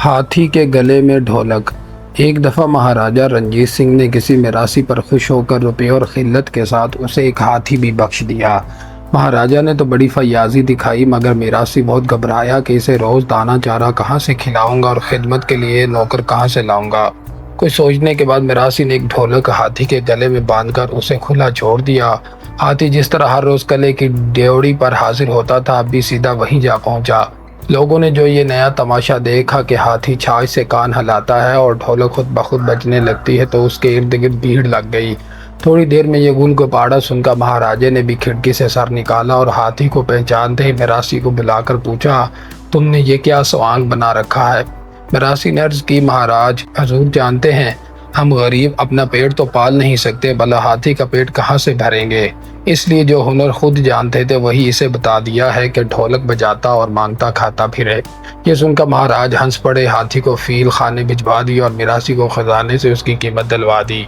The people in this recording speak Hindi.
हाथी के गले में ढोलक। एक दफ़ा महाराजा रंजीत सिंह ने किसी मिरासी पर खुश होकर रुपये और खिल्लत के साथ उसे एक हाथी भी बख्श दिया। महाराजा ने तो बड़ी फयाजी दिखाई, मगर मिरासी बहुत घबराया कि इसे रोज़ दाना चारा कहाँ से खिलाऊंगा और खिदमत के लिए नौकर कहाँ से लाऊंगा। कुछ सोचने के बाद मिरासी ने एक ढोलक हाथी के गले में बांधकर उसे खुला छोड़ दिया। हाथी जिस तरह हर रोज़ किले की ड्योढ़ी पर हाजिर होता था, अब भी सीधा वहीं जा पहुंचा। लोगों ने जो ये नया तमाशा देखा कि हाथी छाछ से कान हिलाता है और ढोलक खुद ब खुद बजने लगती है, तो उसके इर्द गिर्द भीड़ लग गई। थोड़ी देर में ये गुल गुबाड़ा सुनकर महाराजे ने भी खिड़की से सर निकाला और हाथी को पहचानते ही मिरासी को बुलाकर पूछा, तुमने ये क्या स्वांग बना रखा है? मिरासी ने अर्ज की, महाराज हजूर जानते हैं हम गरीब अपना पेट तो पाल नहीं सकते, भला हाथी का पेट कहाँ से भरेंगे। इसलिए जो हुनर खुद जानते थे वही इसे बता दिया है कि ढोलक बजाता और मांगता खाता फिरे। ये सुनकर महाराज हंस पड़े, हाथी को फील खाने भिजवा दी और मिरासी को खजाने से उसकी कीमत दिलवा दी।